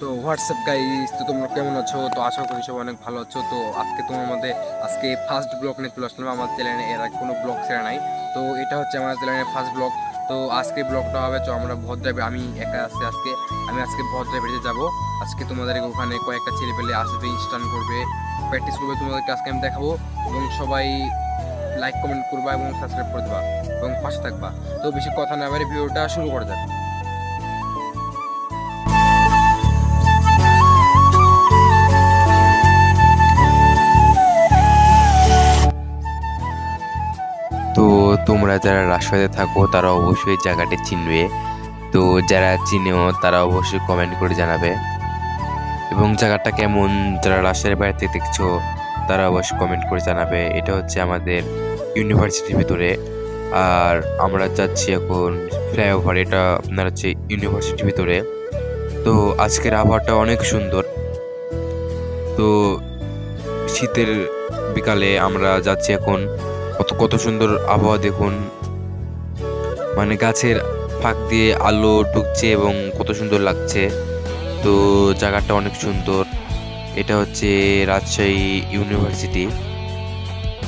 তো WhatsApp guys, তো তোমরা কেমন আছো? তো আশা করি সবাই অনেক ভালো আছো। তো আজকে তোমার মধ্যে আজকে ফার্স্ট ব্লগ নিয়ে চলে আসলাম। আমার চ্যানেলে এর আগে কোনো ব্লগ ছেড়ে নাই, তো এটা হচ্ছে আমার চ্যানেলের ফার্স্ট ব্লগ। তো আজকে ব্লগটা হবে, তো আমরা ভদ্রাবে আমি একা আছি আজকে। আমি আজকে ভদ্রাবেড়িতে যাব। আজকে তোমাদের ওখানে কয়েকটা ছেলে পেলে আসবে, ইনস্টান্ট করবে, প্র্যাকটিস করবে। তোমাদেরকে আজকে আমি দেখাবো, এবং সবাই লাইক কমেন্ট করবা এবং সাবস্ক্রাইব করে দেবা এবং পাশে থাকবা। তো বেশি কথা না বাড়ি ভিডিওটা শুরু করা যাক। তো তোমরা যারা রাজশাহীতে থাকো তারা অবশ্যই জায়গাটি চিনবে। তো যারা চিনেও তারা অবশ্যই কমেন্ট করে জানাবে, এবং জায়গাটা কেমন যারা রাজশাহীর বাইরে থেকে দেখছো তারা অবশ্যই কমেন্ট করে জানাবে। এটা হচ্ছে আমাদের ইউনিভার্সিটির ভিতরে, আর আমরা যাচ্ছি এখন ফ্লাইওভার। এটা আপনার হচ্ছে ইউনিভার্সিটির ভিতরে। তো আজকের আবহাওয়াটা অনেক সুন্দর। তো শীতের বিকালে আমরা যাচ্ছি এখন। কত কত সুন্দর আবহাওয়া দেখুন, মানে গাছের ফাঁক দিয়ে আলো ঢুকছে এবং কত সুন্দর লাগছে। তো জায়গাটা অনেক সুন্দর। এটা হচ্ছে রাজশাহী ইউনিভার্সিটি।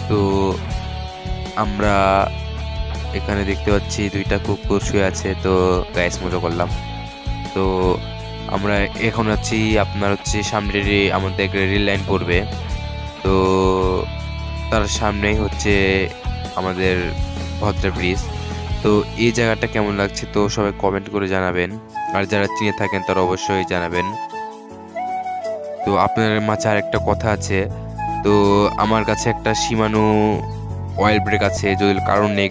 তো আমরা এখানে দেখতে পাচ্ছি দুইটা কুকুর শুয়ে আছে। তো গাইস মজা করলাম। তো আমরা এখন আছি আপনার হচ্ছে সামনে আমাদের রেল লাইন পড়বে। তো তার সামনেই হচ্ছে আমাদের ভদ্রা ব্রিজ। তো এই জায়গাটা কেমন লাগছে তো সবাই কমেন্ট করে জানাবেন, আর যারা চিনে থাকেন তারা অবশ্যই জানাবেন। তো আপনাদের মাঝে আর একটা কথা আছে। তো আমার কাছে একটা সীমানো অয়েল ব্রেক আছে, যদি কারণ নেই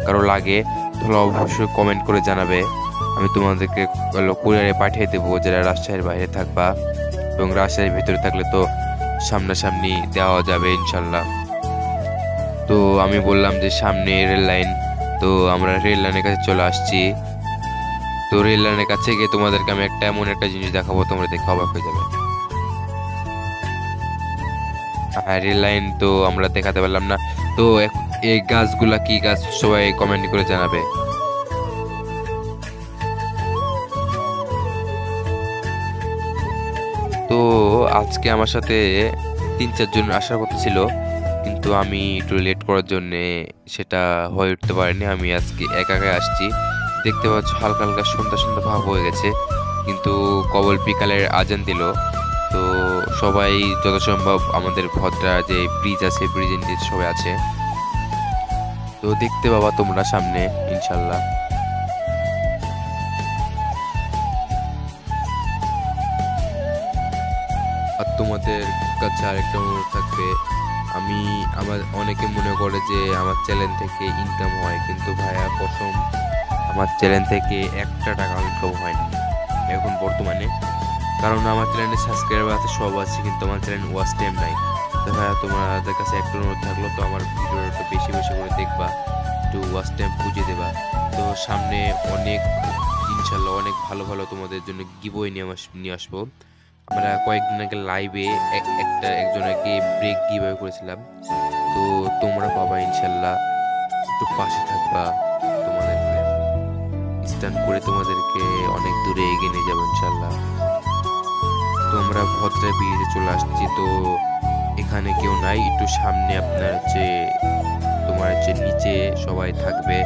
কারো লাগে তাহলে অবশ্যই কমেন্ট করে জানাবে। আমি তোমাদেরকে কুরিয়ারে পাঠিয়ে দেবো যারা রাজশাহীর বাইরে থাকবা, এবং রাজশাহীর ভিতরে থাকলে তো সামনাসামনি দেওয়া যাবে ইনশাল্লাহ। তো আমি বললাম যে সামনে রেল লাইন, তো আমরা রেল লাইনের কাছে চলে আসছি। তো রেল লাইনের কাছে গিয়ে তোমাদেরকে আমি এমন একটা জিনিস দেখাবো, তোমরা দেখে অবাক হয়ে যাবে। হ্যাঁ, রেল লাইন তো আমরা দেখাতে পারলাম না। তো এই গাছগুলা কি গাছ সবাই কমেন্ট করে জানাবে। তো আজকে আমার সাথে 3-4 জন আসার কথা ছিল, কিন্তু আমি একটু লেট করার জন্যে সেটা হয়ে উঠতে পারিনি। আমি আজকে একা একাই আসছি। দেখতে পাচ্ছ হালকা হালকা সন্ধ্যা সন্ধ্যা ভাব হয়ে গেছে, কিন্তু কবল বিকালের আজান দিল। তো সবাই যত সম্ভব আমাদের ভদ্রা যে ব্রিজ আছে ব্রিজের নিচে সবাই আছে। তো দেখতে পাবা তোমরা সামনে ইনশাল্লাহ। আর তোমাদের কাছে আরেকটা অনুরোধ থাকবে। অনেকে মনে করে যে আমার চ্যানেল থেকে ইনকাম হয়, কিন্তু ভাইয়া কসম আমার চ্যানেল থেকে একটা টাকা ইনকাম হয়নি এখন বর্তমানে। কারণ আমার চ্যানেলে সাবস্ক্রাইবার আছে, সব আছে, কিন্তু আমার চ্যানেল ওয়াচ টাইম নাই। তো ভাইয়া তোমাদের কাছে একটা অনুরোধ থাকলো, তো আমার ভিডিওটা একটু বেশি বেশি করে দেখবা, একটু ওয়াচ টাইম বুঝে দেবা। তো সামনে অনেক ইনশাল্লাহ অনেক ভালো ভালো তোমাদের জন্য গিভওয়ে নিয়ে আসবো। আমরা কয়েকদিন আগে লাইভে একজনকে ব্রেক গিভওয়ে করেছিলাম। তো তোমরা পাবা ইনশাল্লাহ, একটু পাশে থাকবা। তোমাদের স্ট্যান্ড করে তোমাদেরকে অনেক দূরে এগিয়ে নিয়ে যাবো ইনশাল্লাহ। তো আমরা ভদ্রা ব্রিজে চলে আসছি। তো এখানে কেউ নাই, একটু সামনে আপনার তোমার নিচে সবাই থাকবে।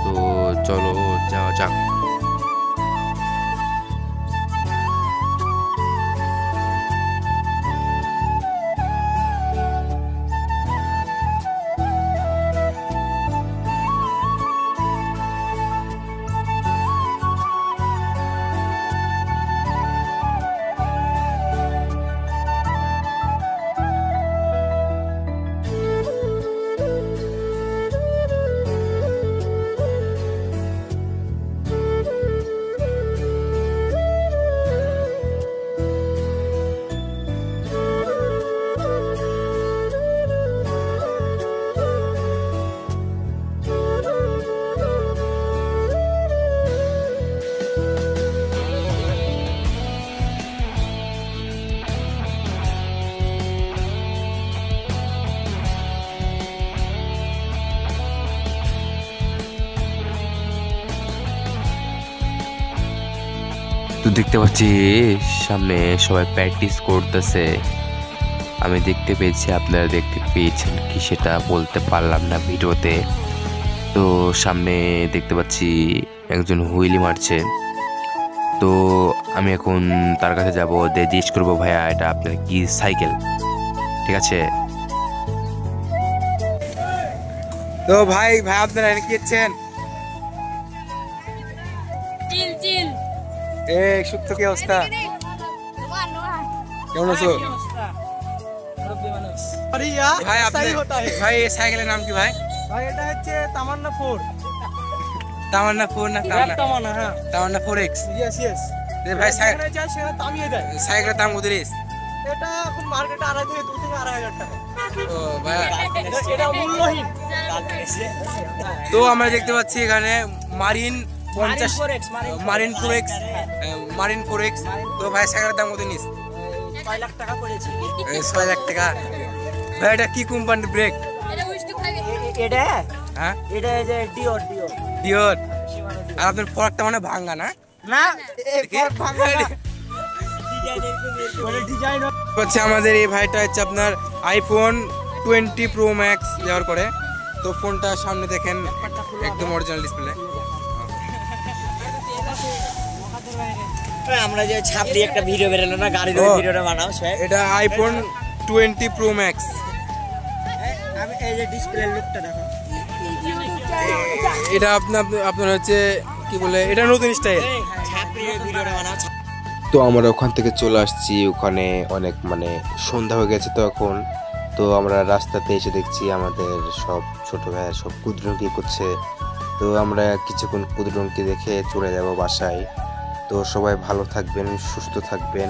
তো চলো যাওয়া যাক। দেখতে পাচ্ছি সামনে সবাই প্র্যাকটিস করতেছে। আমি দেখতে পেয়েছি, আপনারা দেখতে পেয়েছেন কি সেটা বলতে পারলাম না ভিডিওতে। তো সামনে দেখতে পাচ্ছি একজন হুইলি মারছে। তো আমি এখন তার কাছে যাব, দিয়ে জিজ্ঞেস করবো ভাইয়া এটা আপনার কি সাইকেল, ঠিক আছে? তো ভাই আপনারা এখানে কি করছেন? চিল চিল সুপ্ত কি অবস্থা, কেমন আছো ভাই? ভাই এই সাইকেলের নাম কি ভাই? ভাই এটা হচ্ছে তামান্না 4। তামান্না 4 না তামান্না, হ্যাঁ। তামান্না 4X। Yes yes. ভাই যেখানে যায় সেখানে থামিয়ে দেয়। সাইকেলের দাম কত রিস? এটা এখন মার্কেটে 2.5 থেকে 2,500 টাকা। ও ভাই, এটা মূল্যহীন। তো আমরা দেখতে পাচ্ছি এখানে মারিন 50 মারিন 4X। তো ভাই সাইকেলের দাম কত নিস? 6 লাখ টাকা পড়েছে। 6 লাখ টাকা। ভাই এটা কি কোম্পানির ব্রেক? এটা উইস্টু খাবে এটা হ্যাঁ এটা যে ডিওর। ডিওর। আর আপনার প্রোডাক্টটা মানে ভাঙা না? না এই ভাঙা না। ডিজাইন হচ্ছে আমাদের এই ভাইটা হচ্ছে আপনার আইফোন 20 প্রো ম্যাক্স ব্যবহার করে। তো ফোনটা সামনে দেখেন একদম অরিজিনাল ডিসপ্লে। আমরা যে ছাপ দিয়ে একটা ভিডিও বেরোলো না, গাড়ির ভিডিওটা বানাও সে। এটা আইফোন 20 প্রো ম্যাক্স। আমি এই যে ডিসপ্লে লুকটা দেখো। এটা আপনার হচ্ছে কি বলে, এটা নতুন স্টাইল। ছাপ দিয়ে ভিডিওটা বানাও। তো আমরা ওখান থেকে চলে আসছি, ওখানে অনেক মানে সন্ধ্যা হয়ে গেছে তো এখন। তো আমরা রাস্তাতে এসে দেখছি আমাদের সব ছোট ভাইয়া সব কুদরঙ্কি করছে। তো আমরা কিছুক্ষণ কুদরঙ্কি দেখে চলে যাব বাসায়। তো সবাই ভালো থাকবেন, সুস্থ থাকবেন,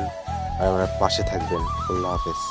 আর আমরা পাশে থাকবেন। আল্লাহ হাফেজ।